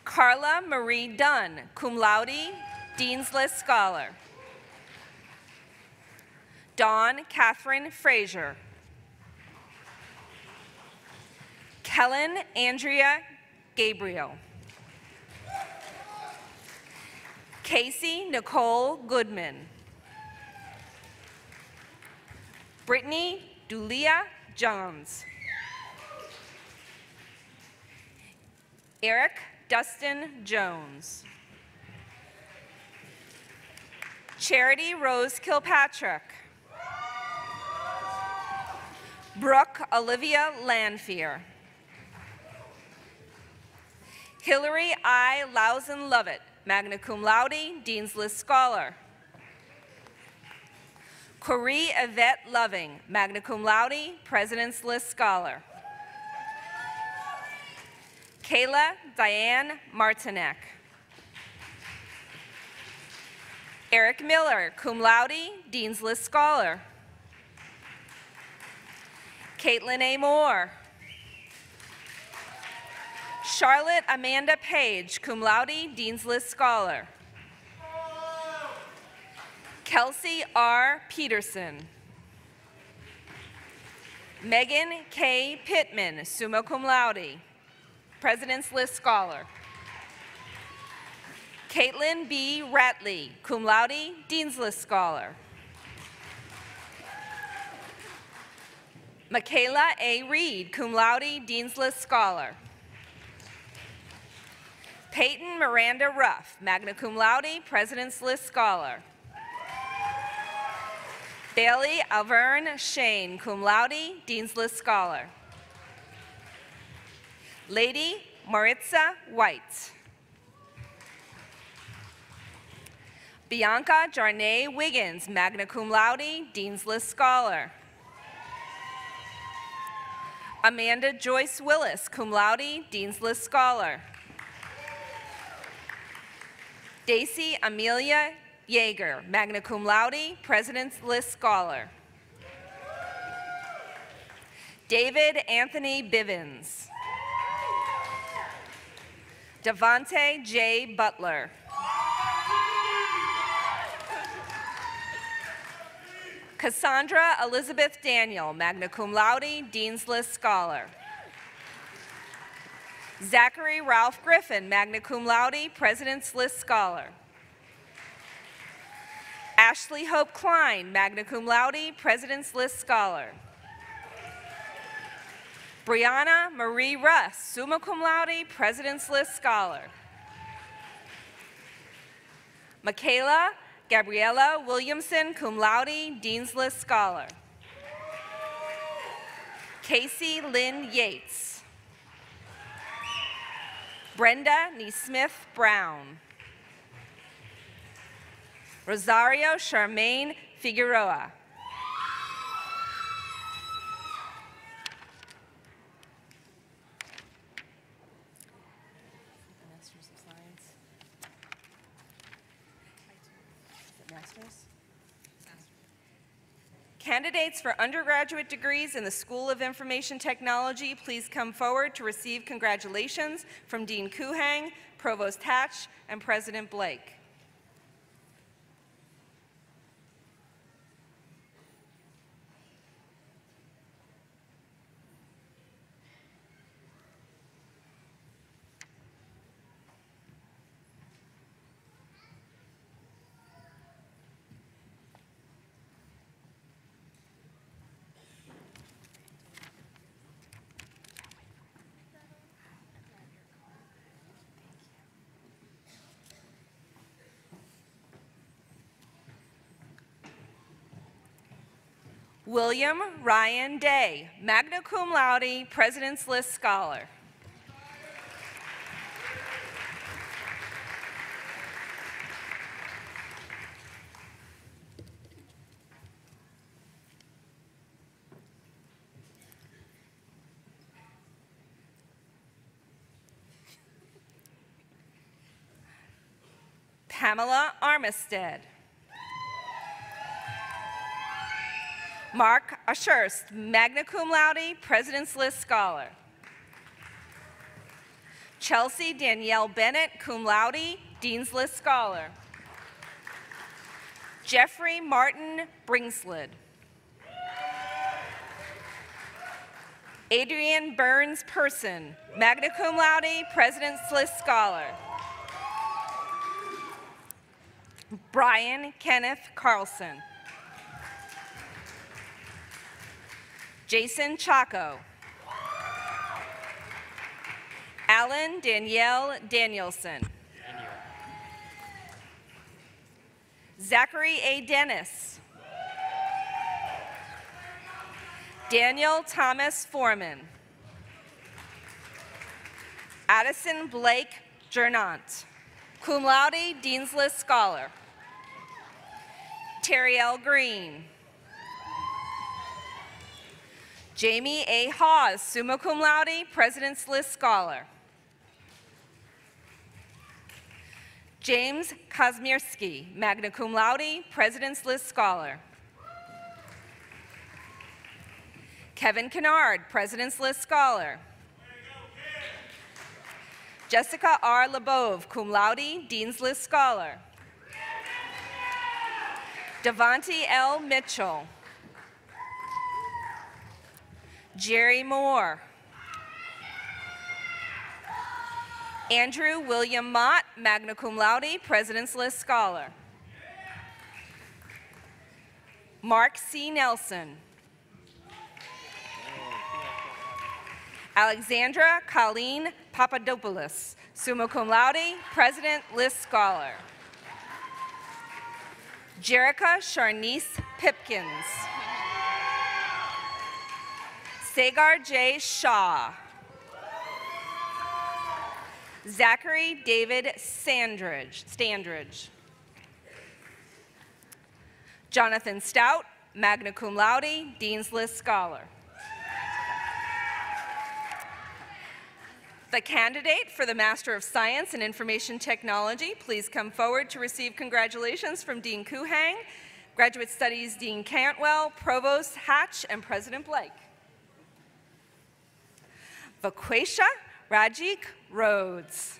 Carla Marie Dunn, cum laude, Dean's List Scholar. Dawn Catherine Frazier. Kellen Andrea Gabriel. Casey Nicole Goodman. Brittany Dulia Johns. Eric Dustin Jones. Charity Rose Kilpatrick. Brooke Olivia Lanfear. Hillary I. Lausen Lovett, magna cum laude, Dean's List Scholar. Corrie Yvette Loving, magna cum laude, President's List Scholar. Kayla Diane Martinek. Eric Miller, cum laude, Dean's List Scholar. Caitlin A. Moore. Charlotte Amanda Page, cum laude, Dean's List Scholar. Kelsey R. Peterson. Megan K. Pittman, summa cum laude, President's List Scholar. Caitlin B. Ratley, cum laude, Dean's List Scholar. Michaela A. Reed, cum laude, Dean's List Scholar. Peyton Miranda Ruff, magna cum laude, President's List Scholar. Bailey Alverne Shane, cum laude, Dean's List Scholar. Lady Maritza White. Bianca Jarnay Wiggins, magna cum laude, Dean's List Scholar. Amanda Joyce Willis, cum laude, Dean's List Scholar. Daisy Amelia Yeager, magna cum laude, President's List Scholar. David Anthony Bivens. Devonte J. Butler. Cassandra Elizabeth Daniel, magna cum laude, Dean's List Scholar. Zachary Ralph Griffin, magna cum laude, President's List Scholar. Ashley Hope Klein, magna cum laude, President's List Scholar. Brianna Marie Russ, summa cum laude, President's List Scholar. Michaela Gabriella Williamson, cum laude, Dean's List Scholar. Casey Lynn Yates. Brenda Neesmith Brown. Rosario Charmaine Figueroa. Candidates for undergraduate degrees in the School of Information Technology, please come forward to receive congratulations from Dean Kuhang, Provost Hatch, and President Blake. William Ryan Day, magna cum laude, President's List Scholar. Pamela Armistead. Mark Ashurst, magna cum laude, President's List Scholar. Chelsea Danielle Bennett, cum laude, Dean's List Scholar. Jeffrey Martin Bringslid. Adrian Burns Person, magna cum laude, President's List Scholar. Brian Kenneth Carlson. Jason Chaco. Alan Danielle Danielson. Zachary A. Dennis. Daniel Thomas Foreman. Addison Blake Gernant, cum laude, Dean's List Scholar. Terry L. Green. Jamie A. Hawes, summa cum laude, President's List Scholar. James Kazmierski, magna cum laude, President's List Scholar. Kevin Kennard, President's List Scholar. Jessica R. Labove, cum laude, Dean's List Scholar. Devonte L. Mitchell. Jerry Moore. Andrew William Mott, magna cum laude, President's List Scholar. Mark C. Nelson. Alexandra Colleen Papadopoulos, summa cum laude, President's List Scholar. Jerica Sharnice Pipkins. Sagar J. Shaw. Zachary David Standridge. Jonathan Stout, magna cum laude, Dean's List Scholar. The candidate for the Master of Science in Information Technology, please come forward to receive congratulations from Dean Kuhang, Graduate Studies Dean Cantwell, Provost Hatch, and President Blake. Vaquasia Rajik Rhodes.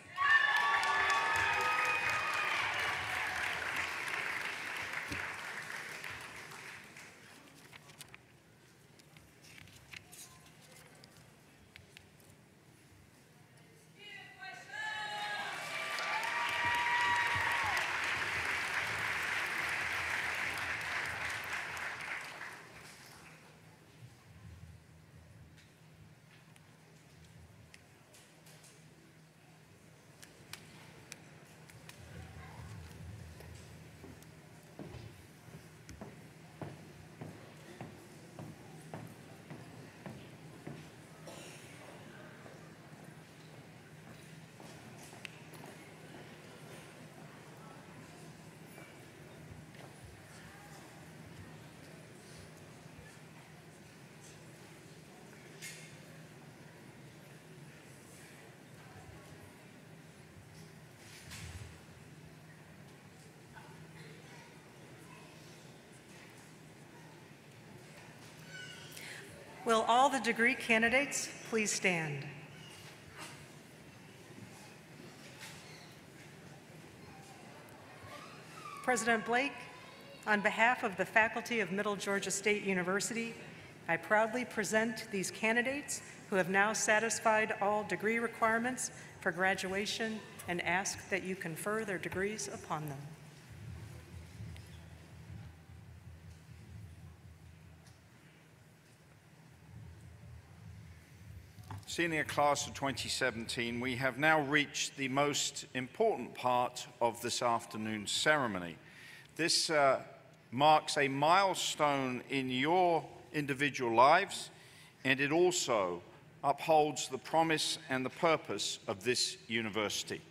Will all the degree candidates please stand? President Blake, on behalf of the faculty of Middle Georgia State University, I proudly present these candidates who have now satisfied all degree requirements for graduation and ask that you confer their degrees upon them. Senior class of 2017, we have now reached the most important part of this afternoon's ceremony. This marks a milestone in your individual lives, and it also upholds the promise and the purpose of this university.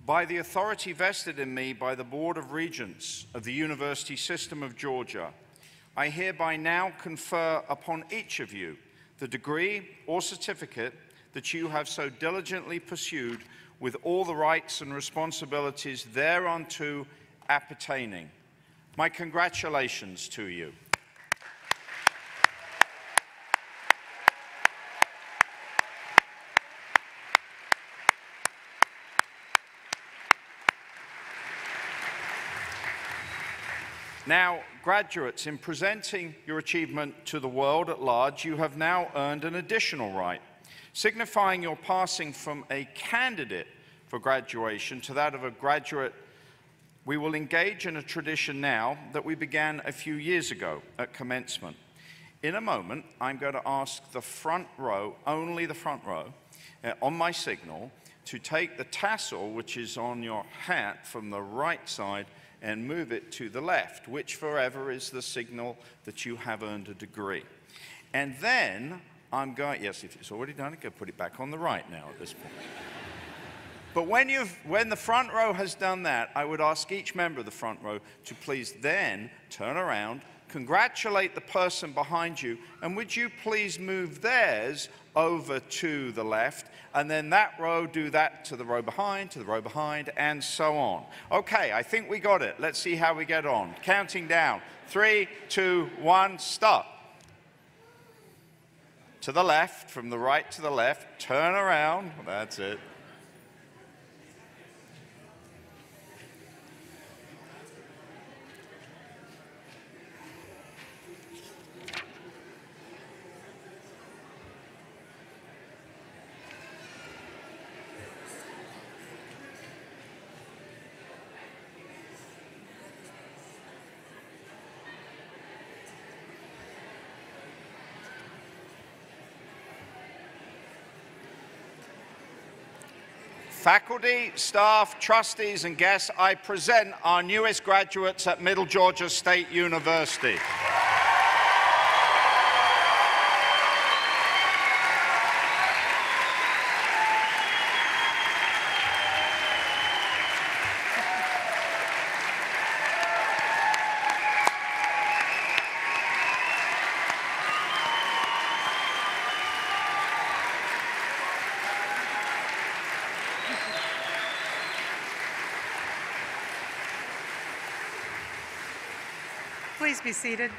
By the authority vested in me by the Board of Regents of the University System of Georgia, I hereby now confer upon each of you the degree or certificate that you have so diligently pursued with all the rights and responsibilities thereunto appertaining. My congratulations to you. Now, graduates, in presenting your achievement to the world at large, you have now earned an additional right, signifying your passing from a candidate for graduation to that of a graduate. We will engage in a tradition now that we began a few years ago at commencement. In a moment, I'm going to ask the front row, only the front row, on my signal, to take the tassel, which is on your hat, from the right side and move it to the left, which forever is the signal that you have earned a degree. And then I'm going, yes, if it's already done, I can put it back on the right now at this point. But when the front row has done that, I would ask each member of the front row to please then turn around, congratulate the person behind you, and would you please move theirs over to the left, and then that row do that to the row behind, and so on. Okay, I think we got it. Let's see how we get on. Counting down. 3, 2, 1, stop. To the left, from the right to the left, turn around. That's it. Faculty, staff, trustees, and guests, I present our newest graduates at Middle Georgia State University. Please be seated.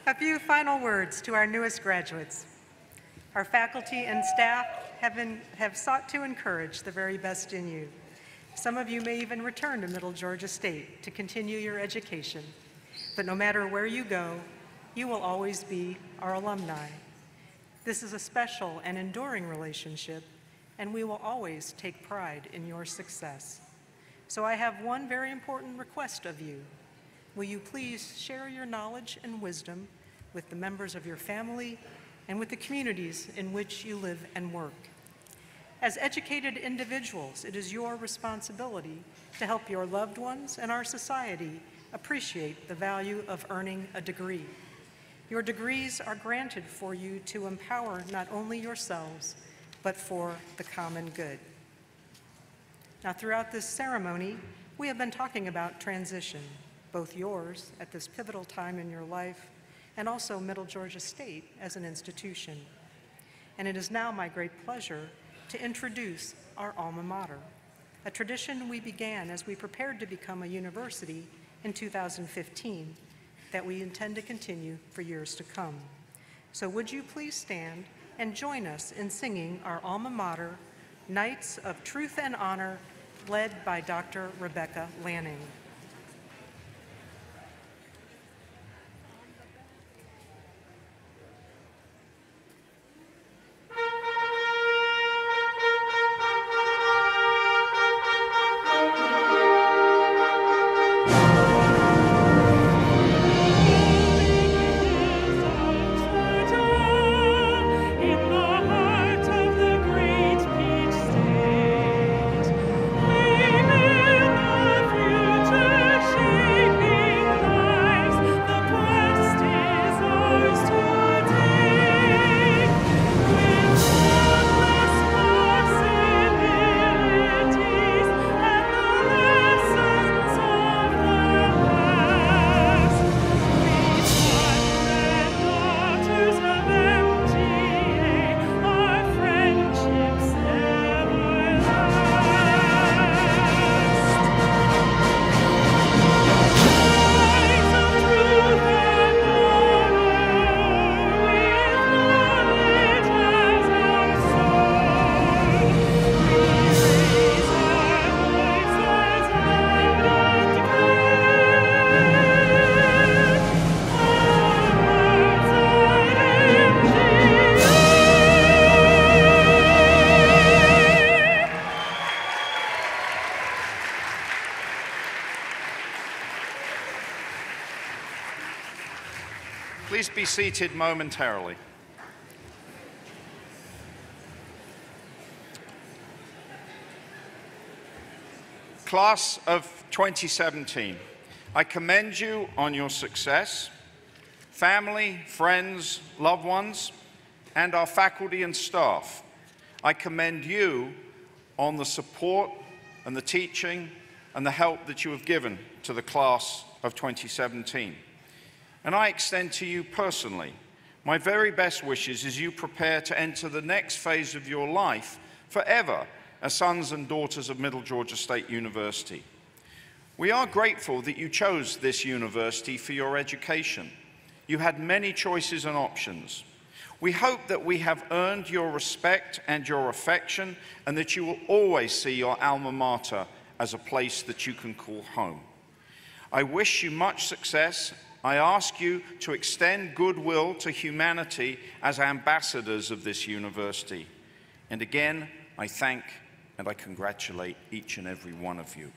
A few final words to our newest graduates. Our faculty and staff have sought to encourage the very best in you. Some of you may even return to Middle Georgia State to continue your education. But no matter where you go, you will always be our alumni. This is a special and enduring relationship, and we will always take pride in your success. So I have one very important request of you. Will you please share your knowledge and wisdom with the members of your family and with the communities in which you live and work? As educated individuals, it is your responsibility to help your loved ones and our society appreciate the value of earning a degree. Your degrees are granted for you to empower not only yourselves, but for the common good. Now, throughout this ceremony, we have been talking about transition, both yours at this pivotal time in your life, and also Middle Georgia State as an institution. And it is now my great pleasure to introduce our alma mater. a tradition we began as we prepared to become a university in 2015 that we intend to continue for years to come. So would you please stand and join us in singing our alma mater, Knights of Truth and Honor, led by Dr. Rebecca Lanning. Please be seated momentarily. Class of 2017, I commend you on your success. Family, friends, loved ones, and our faculty and staff, I commend you on the support and the teaching and the help that you have given to the class of 2017. And I extend to you personally my very best wishes as you prepare to enter the next phase of your life forever as sons and daughters of Middle Georgia State University. We are grateful that you chose this university for your education. You had many choices and options. We hope that we have earned your respect and your affection, and that you will always see your alma mater as a place that you can call home. I wish you much success. I ask you to extend goodwill to humanity as ambassadors of this university. And again, I thank and I congratulate each and every one of you.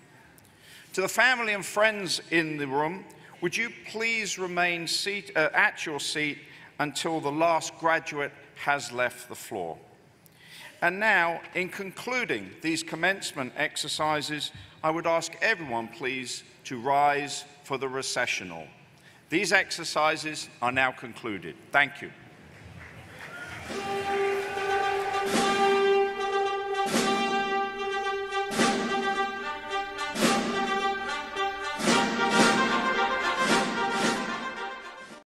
To the family and friends in the room, would you please remain at your seat until the last graduate has left the floor. And now, in concluding these commencement exercises, I would ask everyone please to rise for the recessional. These exercises are now concluded. Thank you.